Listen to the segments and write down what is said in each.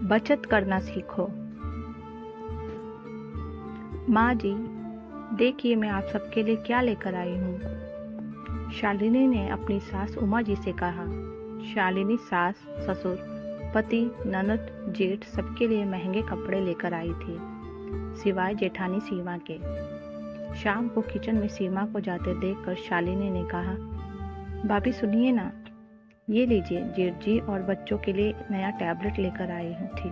बचत करना सीखो। माँ जी, देखिए मैं आप सबके लिए क्या लेकर आई हूँ। शालिनी ने अपनी सास उमा जी से कहा। शालिनी सास, ससुर, पति, ननद, जेठ सबके लिए महंगे कपड़े लेकर आई थी, सिवाय जेठानी सीमा के। शाम को किचन में सीमा को जाते देखकर शालिनी ने कहा, भाभी सुनिए ना, ये लीजिए, जेठ जी और बच्चों के लिए नया टैबलेट लेकर आई हूँ थी।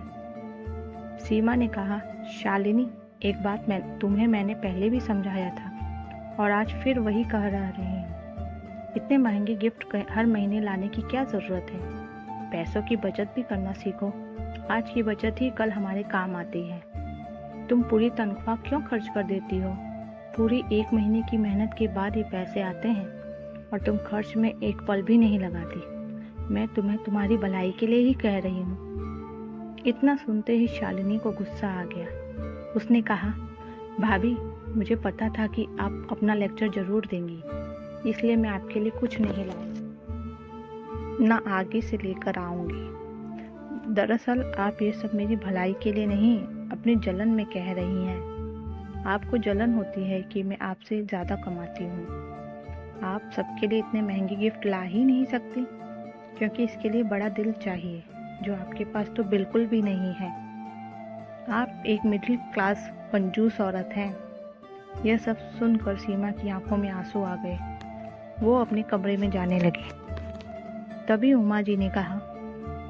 सीमा ने कहा, शालिनी, एक बात मैंने पहले भी समझाया था और आज फिर वही कह रही हूँ। इतने महंगे गिफ्ट हर महीने लाने की क्या ज़रूरत है। पैसों की बचत भी करना सीखो। आज की बचत ही कल हमारे काम आती है। तुम पूरी तनख्वाह क्यों खर्च कर देती हो? पूरी 1 महीने की मेहनत के बाद ये पैसे आते हैं और तुम खर्च में एक पल भी नहीं लगाती। मैं तुम्हें तुम्हारी भलाई के लिए ही कह रही हूँ। इतना सुनते ही शालिनी को गुस्सा आ गया। उसने कहा, भाभी, मुझे पता था कि आप अपना लेक्चर जरूर देंगी, इसलिए मैं आपके लिए कुछ नहीं लाई, ना आगे से लेकर आऊंगी। दरअसल आप ये सब मेरी भलाई के लिए नहीं, अपनी जलन में कह रही हैं। आपको जलन होती है कि मैं आपसे ज़्यादा कमाती हूँ। आप सबके लिए इतने महंगे गिफ्ट ला ही नहीं सकती, क्योंकि इसके लिए बड़ा दिल चाहिए, जो आपके पास तो बिल्कुल भी नहीं है। आप एक मिडिल क्लास कंजूस औरत हैं। यह सब सुनकर सीमा की आंखों में आंसू आ गए। वो अपने कमरे में जाने लगी। तभी उमा जी ने कहा,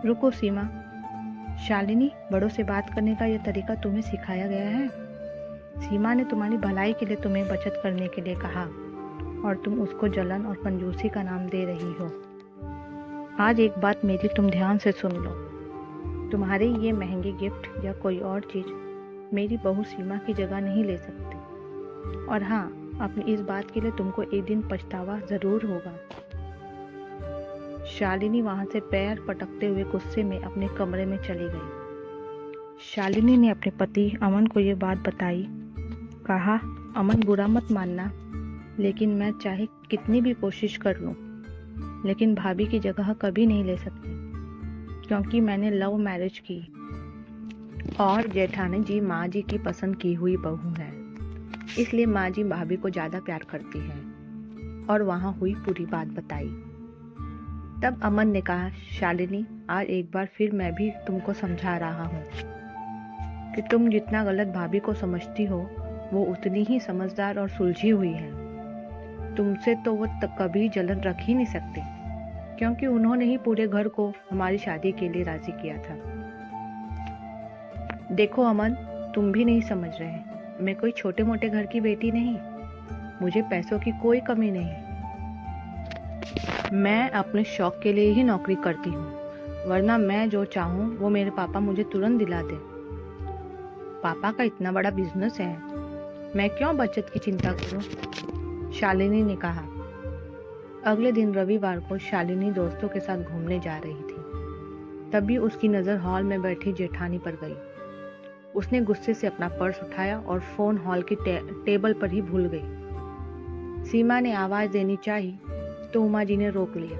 रुको सीमा, शालिनी, बड़ों से बात करने का यह तरीका तुम्हें सिखाया गया है? सीमा ने तुम्हारी भलाई के लिए तुम्हें बचत करने के लिए कहा और तुम उसको जलन और कंजूसी का नाम दे रही हो। आज एक बात मेरी तुम ध्यान से सुन लो। तुम्हारे ये महंगे गिफ्ट या कोई और चीज मेरी बहू सीमा की जगह नहीं ले सकती। और हाँ, अपनी इस बात के लिए तुमको एक दिन पछतावा जरूर होगा। शालिनी वहां से पैर पटकते हुए गुस्से में अपने कमरे में चली गई। शालिनी ने अपने पति अमन को ये बात बताई। कहा, अमन, बुरा मत मानना, लेकिन मैं चाहे कितनी भी कोशिश कर लूं, लेकिन भाभी की जगह कभी नहीं ले सकती, क्योंकि मैंने लव मैरिज की और जेठानी जी माँ जी की पसंद की हुई बहू है, इसलिए माँ जी भाभी को ज़्यादा प्यार करती है। और वहाँ हुई पूरी बात बताई। तब अमन ने कहा, शालिनी, आज एक बार फिर मैं भी तुमको समझा रहा हूँ कि तुम जितना गलत भाभी को समझती हो, वो उतनी ही समझदार और सुलझी हुई है। तुमसे तो वो कभी जलन रख ही नहीं सकती, क्योंकि उन्होंने ही पूरे घर को हमारी शादी के लिए राजी किया था। देखो अमन, तुम भी नहीं समझ रहे, मैं कोई छोटे मोटे घर की बेटी नहीं। मुझे पैसों की कोई कमी नहीं। मैं अपने शौक के लिए ही नौकरी करती हूँ, वरना मैं जो चाहूँ वो मेरे पापा मुझे तुरंत दिला दे। पापा का इतना बड़ा बिजनेस है, मैं क्यों बचत की चिंता करूँ? शालिनी ने कहा। अगले दिन रविवार को शालिनी दोस्तों के साथ घूमने जा रही थी। तभी उसकी नज़र हॉल में बैठी जेठानी पर गई। उसने गुस्से से अपना पर्स उठाया और फोन हॉल की टेबल पर ही भूल गई। सीमा ने आवाज देनी चाही तो उमा जी ने रोक लिया।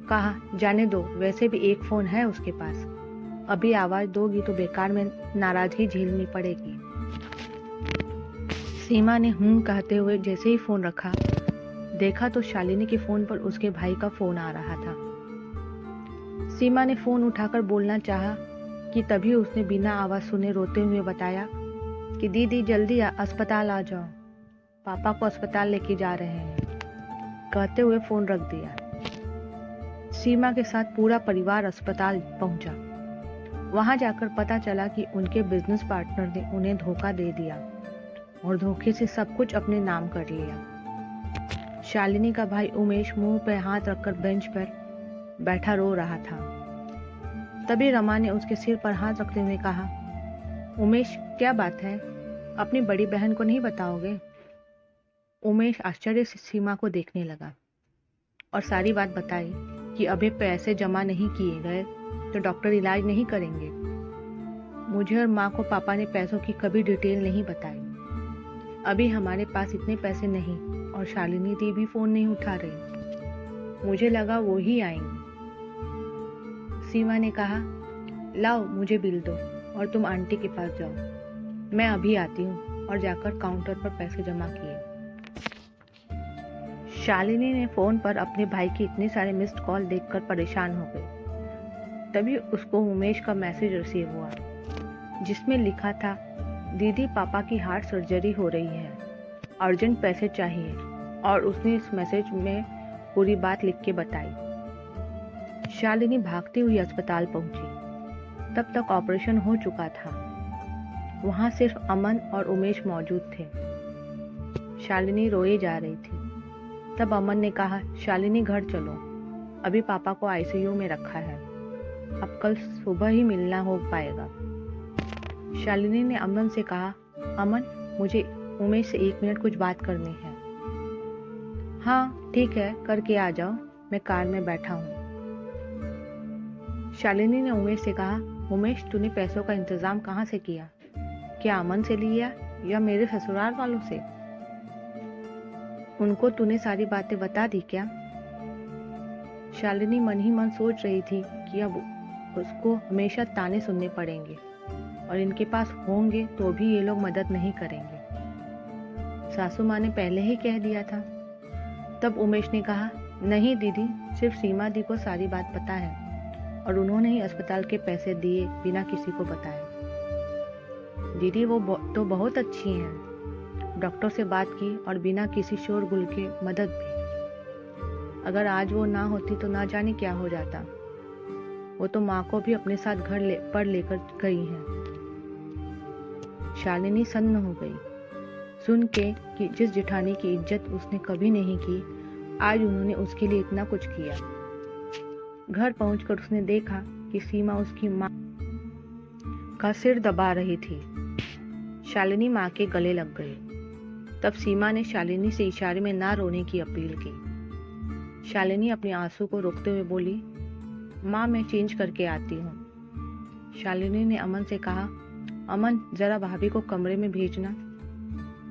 कहा, जाने दो, वैसे भी एक फोन है उसके पास, अभी आवाज दोगी तो बेकार में नाराजगी झेलनी पड़ेगी। सीमा ने कहते हुए जैसे ही फोन रखा, देखा तो शालिनी के फोन पर उसके भाई का फोन आ रहा था। सीमा ने फोन उठाकर बोलना चाहा कि तभी उसने बिना आवाज सुने रोते हुए बताया कि दीदी जल्दी अस्पताल आ जाओ, पापा को अस्पताल लेके जा रहे हैं। कहते हुए फोन रख दिया। सीमा के साथ पूरा परिवार अस्पताल पहुंचा। वहां जाकर पता चला कि उनके बिजनेस पार्टनर ने उन्हें धोखा दे दिया और धोखे से सब कुछ अपने नाम कर लिया। शालिनी का भाई उमेश मुंह पर हाथ रखकर बेंच पर बैठा रो रहा था। तभी रमा ने उसके सिर पर हाथ रखते हुए कहा, उमेश, क्या बात है, अपनी बड़ी बहन को नहीं बताओगे? उमेश आश्चर्य से सीमा को देखने लगा और सारी बात बताई कि अभी पैसे जमा नहीं किए गए तो डॉक्टर इलाज नहीं करेंगे। मुझे और माँ को पापा ने पैसों की कभी डिटेल नहीं बताई। अभी हमारे पास इतने पैसे नहीं और शालिनी दी भी फोन नहीं उठा रही। मुझे लगा वो ही आएंगी। सीमा ने कहा, लाओ मुझे बिल दो और तुम आंटी के पास जाओ, मैं अभी आती हूँ, और जाकर काउंटर पर पैसे जमा किए। शालिनी ने फोन पर अपने भाई की इतने सारे मिस्ड कॉल देखकर परेशान हो गई। तभी उसको उमेश का मैसेज रिसीव हुआ, जिसमें लिखा था, दीदी पापा की हार्ट सर्जरी हो रही है, अर्जेंट पैसे चाहिए। और उसने इस मैसेज में पूरी बात लिख के बताई। शालिनी भागती हुई अस्पताल पहुंची। तब तक ऑपरेशन हो चुका था। वहां सिर्फ अमन और उमेश मौजूद थे। शालिनी रोए जा रही थी। तब अमन ने कहा, शालिनी घर चलो, अभी पापा को आईसीयू में रखा है, अब कल सुबह ही मिलना हो पाएगा। शालिनी ने अमन से कहा, अमन मुझे उमेश से 1 मिनट कुछ बात करनी है। हाँ ठीक है, करके आ जाओ, मैं कार में बैठा हूँ। शालिनी ने उमेश से कहा, उमेश तूने पैसों का इंतजाम कहाँ से किया? क्या अमन से लिया या मेरे ससुराल वालों से? उनको तूने सारी बातें बता दी क्या? शालिनी मन ही मन सोच रही थी कि अब उसको हमेशा ताने सुनने पड़ेंगे और इनके पास होंगे तो भी ये लोग मदद नहीं करेंगे। सासू माँ ने पहले ही कह दिया था। तब उमेश ने कहा, नहीं दीदी, सिर्फ सीमा दी को सारी बात पता है और उन्होंने ही अस्पताल के पैसे दिए बिना किसी को बताए। दीदी वो तो बहुत अच्छी हैं। डॉक्टर से बात की और बिना किसी शोरगुल के मदद भी। अगर आज वो ना होती तो ना जाने क्या हो जाता। वो तो माँ को भी अपने साथ घर पर लेकर गई हैं। शालिनी सन्न हो गई सुन के कि जिस जेठानी की इज्जत उसने कभी नहीं की, आज उन्होंने उसके लिए इतना कुछ किया। घर पहुंचकर उसने देखा कि सीमा उसकी माँ का सिर दबा रही थी। शालिनी माँ के गले लग गई। तब सीमा ने शालिनी से इशारे में ना रोने की अपील की। शालिनी अपने आंसू को रोकते हुए बोली, माँ मैं चेंज करके आती हूँ। शालिनी ने अमन से कहा, अमन जरा भाभी को कमरे में भेजना।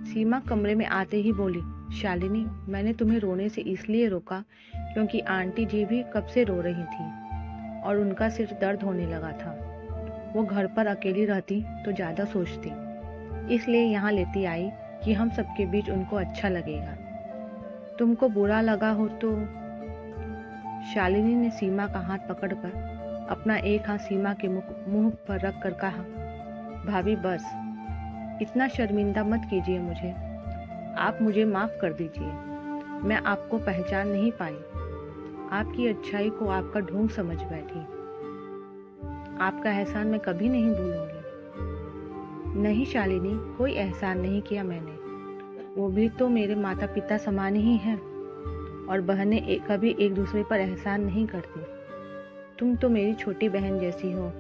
सीमा कमरे में आते ही बोली, शालिनी मैंने तुम्हें रोने से इसलिए रोका क्योंकि आंटी जी भी कब से रो रही थी और उनका सिर दर्द होने लगा था। वो घर पर अकेली रहती तो ज्यादा सोचती, इसलिए यहाँ लेती आई कि हम सबके बीच उनको अच्छा लगेगा। तुमको बुरा लगा हो तो? शालिनी ने सीमा का हाथ पकड़कर अपना एक हाथ सीमा के मुंह पर रख कर कहा, भाभी बस, इतना शर्मिंदा मत कीजिए मुझे, आप मुझे माफ कर दीजिए। मैं आपको पहचान नहीं पाई। आपकी अच्छाई को आपका ढोंग समझ बैठी। आपका एहसान मैं कभी नहीं भूलूंगी। नहीं शालिनी, कोई एहसान नहीं किया मैंने। वो भी तो मेरे माता पिता समान ही हैं और बहनें कभी एक दूसरे पर एहसान नहीं करती। तुम तो मेरी छोटी बहन जैसी हो।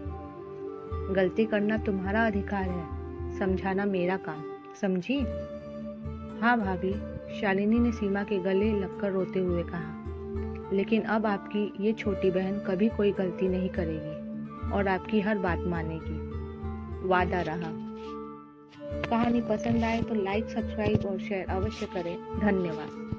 गलती करना तुम्हारा अधिकार है, समझाना मेरा काम, समझी? हाँ भाभी, शालिनी ने सीमा के गले लगकर रोते हुए कहा। लेकिन अब आपकी ये छोटी बहन कभी कोई गलती नहीं करेगी और आपकी हर बात मानेगी, वादा रहा। कहानी पसंद आए तो लाइक, सब्सक्राइब और शेयर अवश्य करें। धन्यवाद।